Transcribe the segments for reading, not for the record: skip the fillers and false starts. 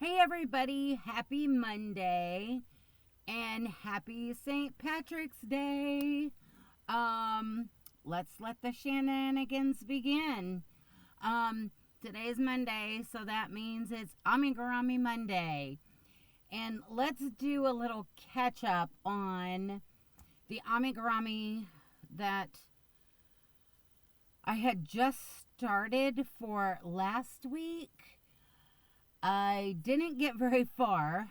Hey everybody, happy Monday and happy St. Patrick's Day. Let's let the shenanigans begin. Today's Monday, so that means it's Amigurumi Monday. And let's do a little catch up on the amigurumi that I had just started for last week. I didn't get very far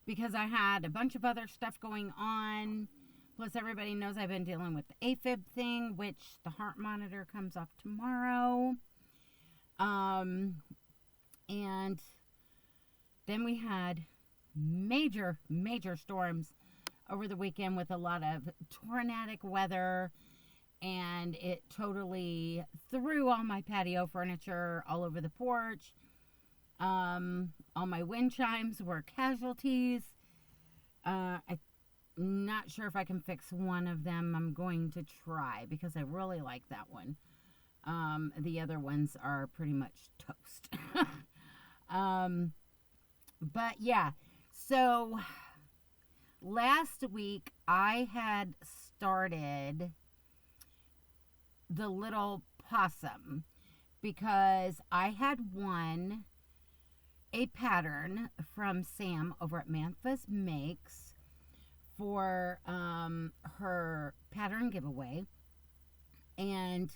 because I had a bunch of other stuff going on. Plus, everybody knows I've been dealing with the AFib thing, which the heart monitor comes off tomorrow. And then we had major storms over the weekend with a lot of tornadic weather. And it totally threw all my patio furniture all over the porch. All my wind chimes were casualties. I'm not sure if I can fix one of them. I'm going to try because I really like that one. The other ones are pretty much toast. But yeah, so last week I had started the little possum because I had won a pattern from Sam over at Memphis Makes for her pattern giveaway, and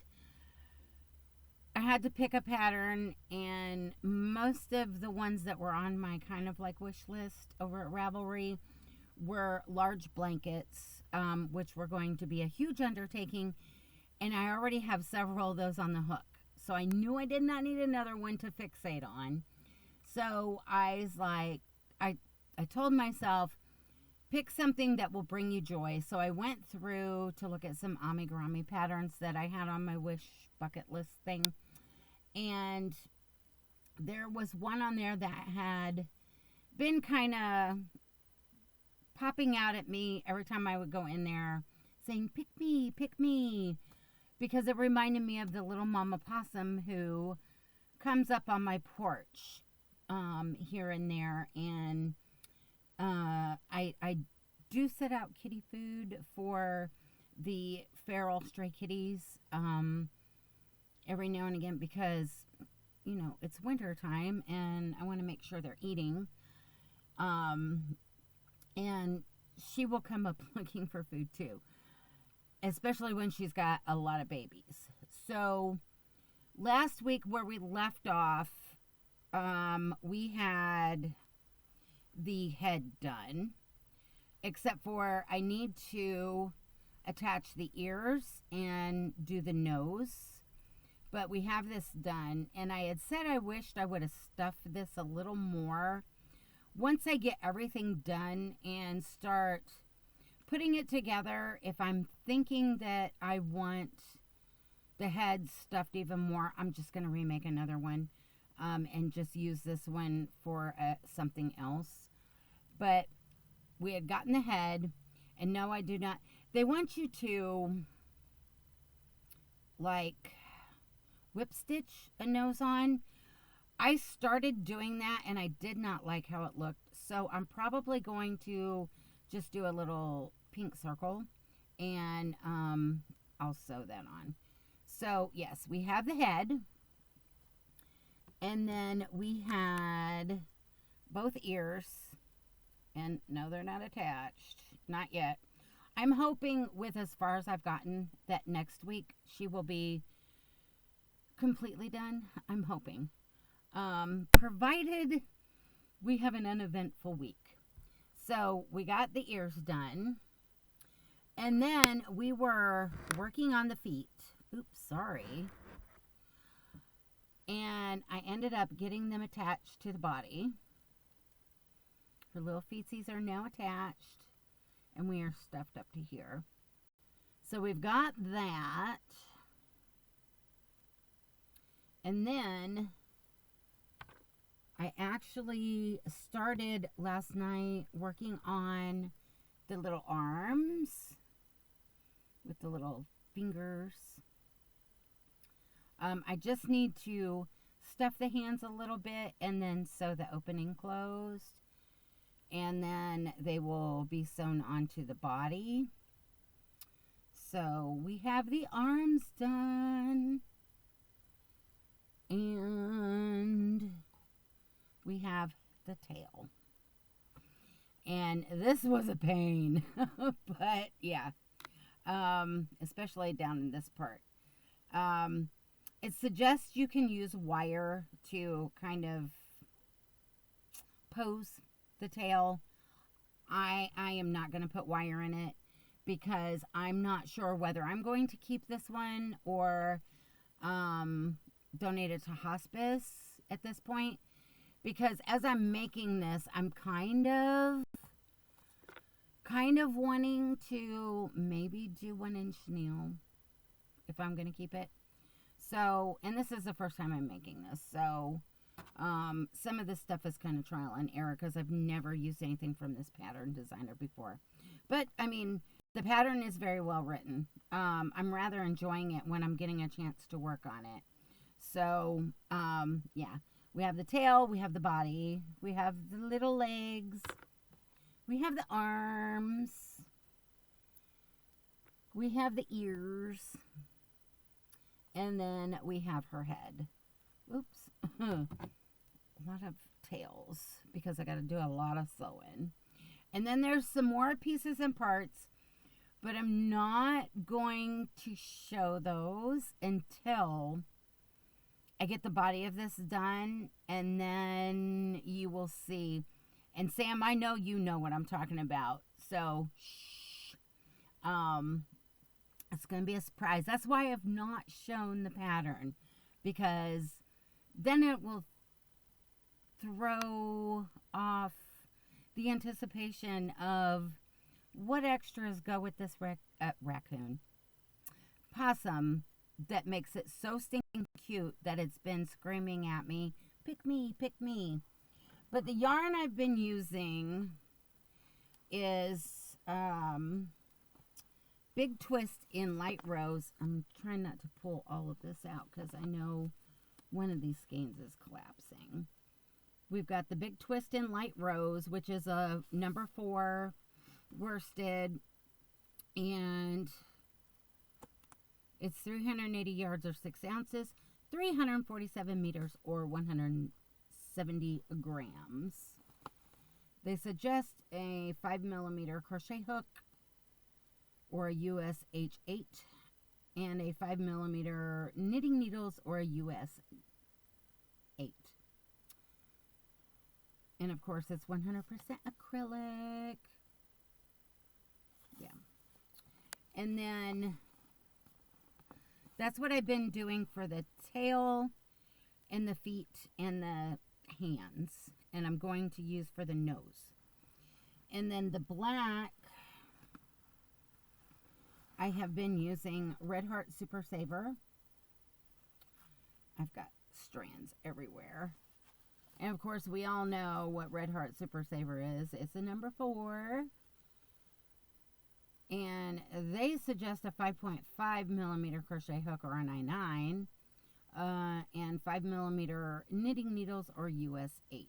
I had to pick a pattern, and most of the ones that were on my kind of like wish list over at Ravelry were large blankets, which were going to be a huge undertaking, and I already have several of those on the hook, so I knew I did not need another one to fixate on. So I was like, I told myself, pick something that will bring you joy. So I went through to look at some amigurumi patterns that I had on my wish bucket list thing. And there was one on there that had been kind of popping out at me every time I would go in there saying, pick me. Because it reminded me of the little mama possum who comes up on my porch here and there, and I do set out kitty food for the feral stray kitties every now and again because it's winter time and I want to make sure they're eating, and she will come up looking for food too, especially when she's got a lot of babies. So last week where we left off, we had the head done, except for I need to attach the ears and do the nose, but we have this done, and I had said I wished I would have stuffed this a little more once I get everything done and start putting it together. If I'm thinking that I want the head stuffed even more, I'm just going to remake another one. And just use this one for something else. But we had gotten the head, and no, I do not. They want you to like whip stitch a nose on. I started doing that, and I did not like how it looked. So I'm probably going to just do a little pink circle, and I'll sew that on. So yes, we have the head. And then we had both ears, and no, they're not attached, not yet. I'm hoping with as far as I've gotten that next week she will be completely done. I'm hoping, provided we have an uneventful week. So we got the ears done, and then we were working on the feet. Oops, sorry. And I ended up getting them attached to the body. Her little feetsies are now attached, and we are stuffed up to here. So we've got that. And then I actually started last night working on the little arms with the little fingers. I just need to stuff the hands a little bit and then sew the opening closed. And then they will be sewn onto the body. So we have the arms done. And we have the tail. And this was a pain. But yeah. Especially down in this part. It suggests you can use wire to kind of pose the tail. I am not going to put wire in it because I'm not sure whether I'm going to keep this one or donate it to hospice at this point, because as I'm making this, I'm kind of wanting to maybe do 1-inch chenille if I'm going to keep it. So, and this is the first time I'm making this, so some of this stuff is kind of trial and error because I've never used anything from this pattern designer before. But, I mean, the pattern is very well written. I'm rather enjoying it when I'm getting a chance to work on it. So, yeah. We have the tail, we have the body, we have the little legs, we have the arms, we have the ears, and then we have her head. Oops. A lot of tails because I got to do a lot of sewing. And then there's some more pieces and parts, but I'm not going to show those until I get the body of this done, and then you will see. And Sam, I know you know what I'm talking about, so shh. It's going to be a surprise. That's why I've not shown the pattern, because then it will throw off the anticipation of what extras go with this possum that makes it so stinking cute that it's been screaming at me, pick me, pick me. But the yarn I've been using is Big Twist in Light Rose. I'm trying not to pull all of this out because I know one of these skeins is collapsing. We've got the Big Twist in Light Rose, which is a number 4 worsted, and it's 380 yards or 6 ounces, 347 meters or 170 grams. They suggest a 5mm crochet hook or a US H8 and a 5mm knitting needles or a US 8. And of course, it's 100% acrylic. Yeah. And then that's what I've been doing for the tail and the feet and the hands. And I'm going to use for the nose. And then the black, I have been using Red Heart Super Saver. I've got strands everywhere. And of course, we all know what Red Heart Super Saver is. It's a number 4. And they suggest a 5.5mm crochet hook or an I9. And 5mm knitting needles or US 8.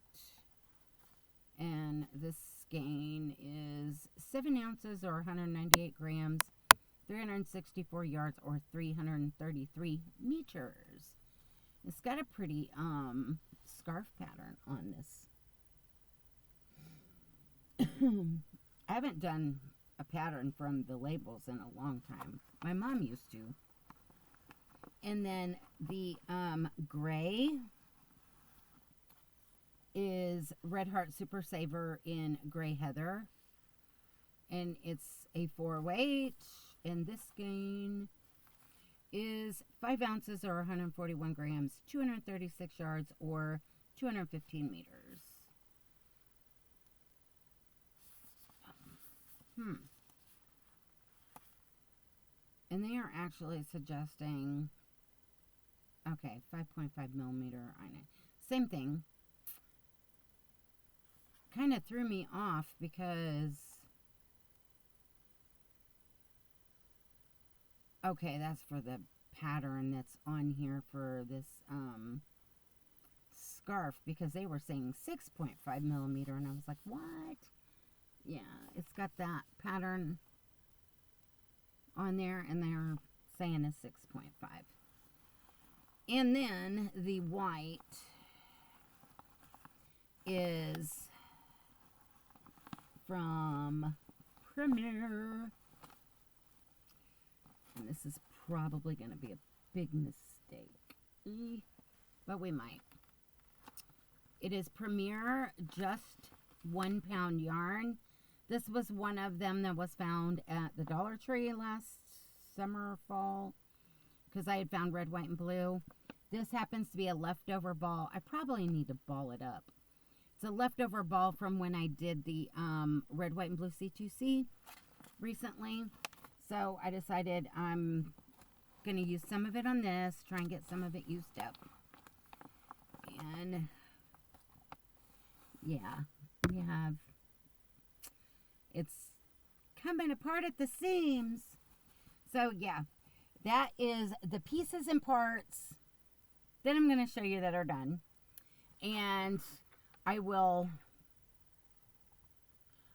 And this skein is 7 ounces or 198 grams, 364 yards or 333 meters. It's got a pretty scarf pattern on this. I haven't done a pattern from the labels in a long time. My mom used to. And then the gray is Red Heart Super Saver in Gray Heather. And it's a 4-weight. And this skein is 5 ounces or 141 grams, 236 yards or 215 meters. And they are actually suggesting, okay, 5.5mm I9. Same thing. Kind of threw me off because, okay, that's for the pattern that's on here for this scarf because they were saying 6.5 millimeter, and I was like, what? Yeah, it's got that pattern on there, and they're saying it's 6.5. And then the white is from Premier. And this is probably going to be a big mistake, but we might. It is Premier Just 1 Pound yarn. This was one of them that was found at the Dollar Tree last summer, fall, because I had found red, white, and blue. This happens to be a leftover ball. I probably need to ball it up. It's a leftover ball from when I did the red, white, and blue C2C recently. So I decided I'm going to use some of it on this, try and get some of it used up. And yeah, we have, it's coming apart at the seams. So yeah, that is the pieces and parts that I'm going to show you that are done. And I will,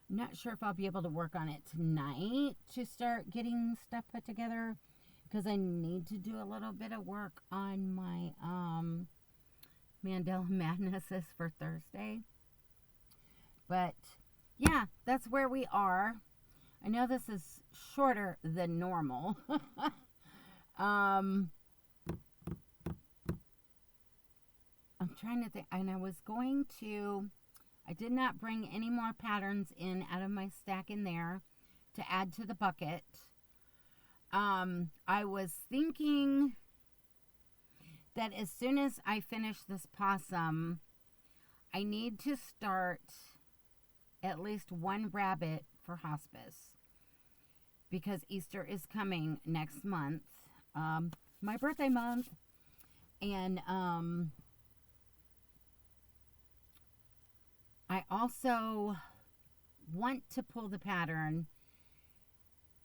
I'm not sure if I'll be able to work on it tonight to start getting stuff put together, because I need to do a little bit of work on my Mandela Madnesses for Thursday. But yeah, that's where we are. I know this is shorter than normal. I'm trying to think, and I did not bring any more patterns in out of my stack in there to add to the bucket. I was thinking that as soon as I finish this possum, I need to start at least one rabbit for hospice, because Easter is coming next month, my birthday month, and I also want to pull the pattern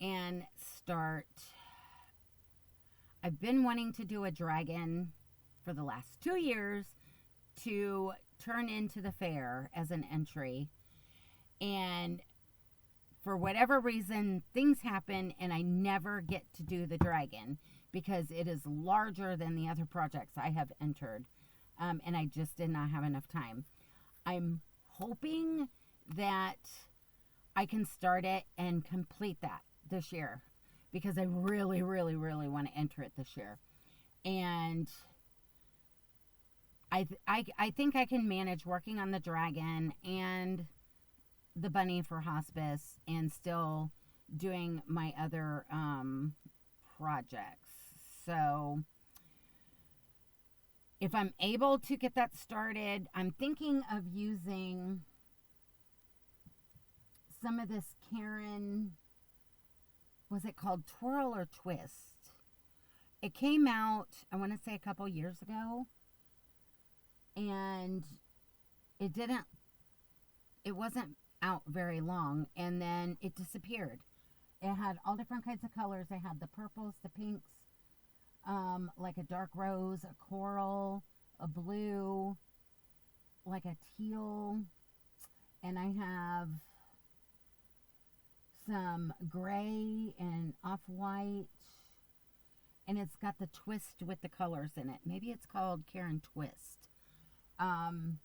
and start. I've been wanting to do a dragon for the last 2 years to turn into the fair as an entry, and for whatever reason things happen and I never get to do the dragon because it is larger than the other projects I have entered, and I just did not have enough time. I'm hoping that I can start it and complete that this year, because I really, really, really want to enter it this year. And I think I can manage working on the dragon and the bunny for hospice and still doing my other projects. So if I'm able to get that started, I'm thinking of using some of this Karen, was it called Twirl or Twist? It came out, I want to say a couple years ago, and it wasn't out very long, and then it disappeared. It had all different kinds of colors. I had the purples, the pinks, like a dark rose, a coral, a blue, like a teal, and I have some gray and off-white, and it's got the twist with the colors in it. Maybe it's called Karen Twist. I'm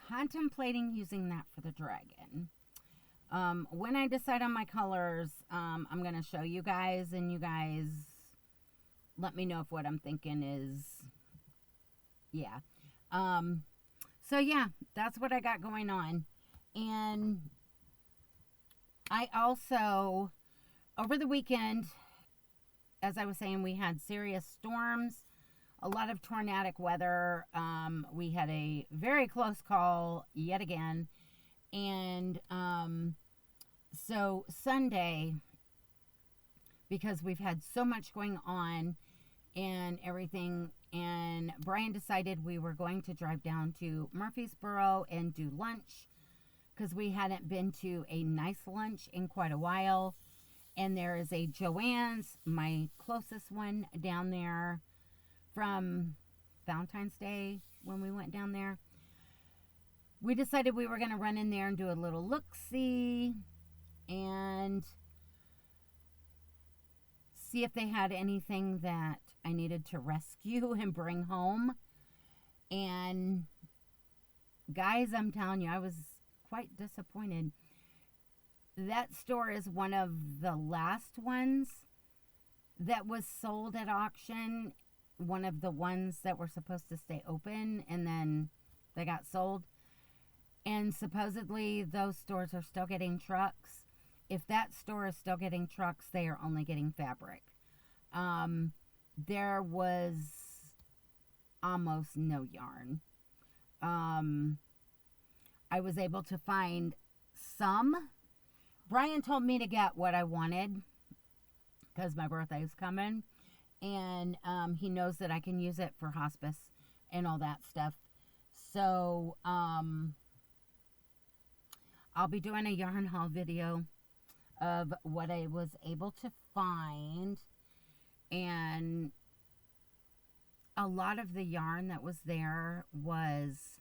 contemplating using that for the dragon. When I decide on my colors, I'm going to show you guys, and you guys let me know if what I'm thinking is, yeah. So yeah, that's what I got going on. And I also, over the weekend, as I was saying, we had serious storms, a lot of tornadic weather. We had a very close call yet again. And so Sunday, because we've had so much going on and everything, and Brian decided we were going to drive down to Murfreesboro and do lunch, because we hadn't been to a nice lunch in quite a while. And there is a Joann's, my closest one down there, from Valentine's Day when we went down there. We decided we were going to run in there and do a little look-see and see if they had anything that I needed to rescue and bring home. And guys, I'm telling you, I was quite disappointed. That store is one of the last ones that was sold at auction. One of the ones that were supposed to stay open, and then they got sold. And supposedly those stores are still getting trucks. If that store is still getting trucks, they are only getting fabric. There was almost no yarn. I was able to find some. Brian told me to get what I wanted because my birthday is coming. And he knows that I can use it for hospice and all that stuff. So I'll be doing a yarn haul video of what I was able to find. And a lot of the yarn that was there was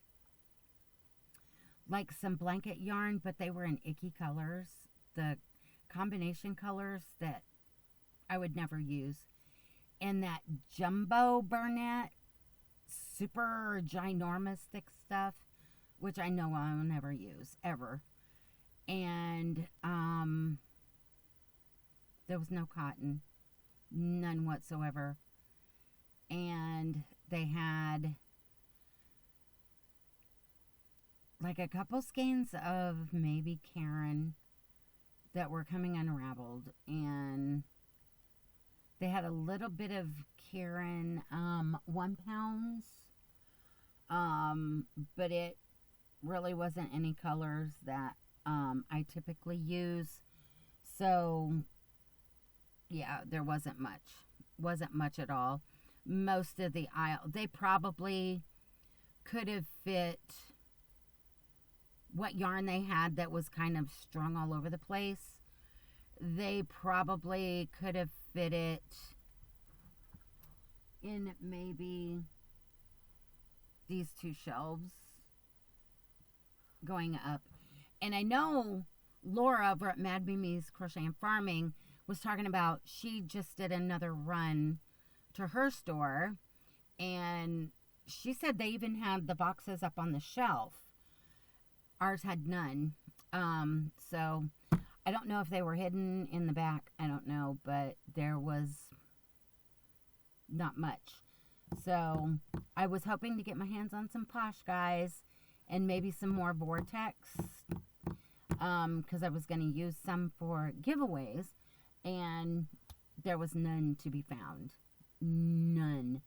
like some blanket yarn, but they were in icky colors. The combination colors that I would never use. And that jumbo Burnett, super ginormous thick stuff, which I know I'll never use, ever. And there was no cotton. None whatsoever. And they had like a couple skeins of maybe Karen that were coming unraveled. And they had a little bit of Karen 1 pounds. But it really wasn't any colors that I typically use. So yeah, there wasn't much. Wasn't much at all. Most of the aisle, they probably could have fit what yarn they had that was kind of strung all over the place. They probably could have fit it in maybe these two shelves going up. And I know Laura over at Mad Mimi's Crochet and Farming was talking about she just did another run to her store, and she said they even had the boxes up on the shelf. Ours had none. So I don't know if they were hidden in the back. I don't know, but there was not much. So I was hoping to get my hands on some Posh Guys and maybe some more Vortex, because I was going to use some for giveaways, and there was none to be found. None.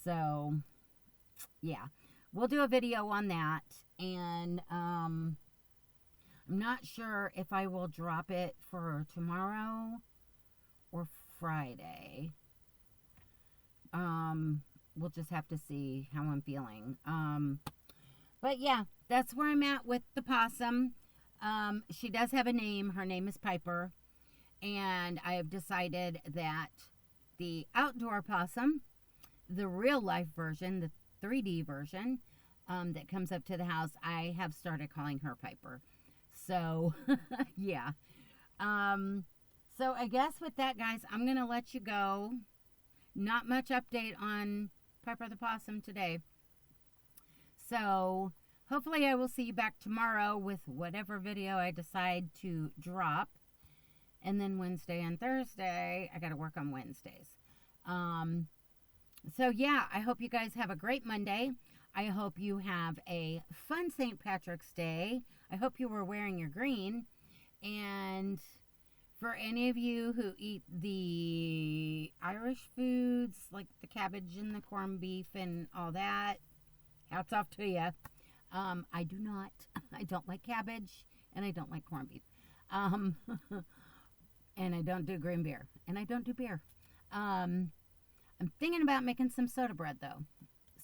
So yeah, we'll do a video on that. And I'm not sure if I will drop it for tomorrow or Friday. We'll just have to see how I'm feeling. But yeah, that's where I'm at with the possum. She does have a name. Her name is Piper. And I have decided that the outdoor possum, the real life version, the 3D version, that comes up to the house, I have started calling her Piper. So, yeah. So I guess with that, guys, I'm going to let you go. Not much update on Piper the Possum today. So, hopefully I will see you back tomorrow with whatever video I decide to drop. And then Wednesday and Thursday, I got to work on Wednesdays. So, yeah, I hope you guys have a great Monday. I hope you have a fun St. Patrick's Day. I hope you were wearing your green. And for any of you who eat the Irish foods, like the cabbage and the corned beef and all that, hats off to you. I do not. I don't like cabbage, and I don't like corned beef. And I don't do green beer, and I don't do beer. I'm thinking about making some soda bread, though.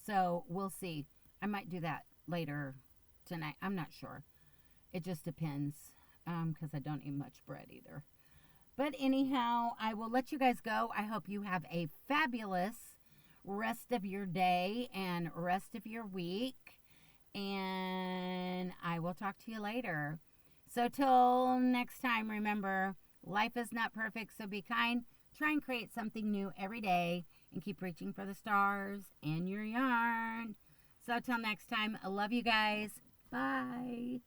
So we'll see. I might do that later tonight. I'm not sure. It just depends, because I don't eat much bread either. But anyhow, I will let you guys go. I hope you have a fabulous rest of your day and rest of your week. And I will talk to you later. So, till next time, remember, life is not perfect, so be kind. Try and create something new every day and keep reaching for the stars in your yarn. So, till next time, I love you guys. Bye.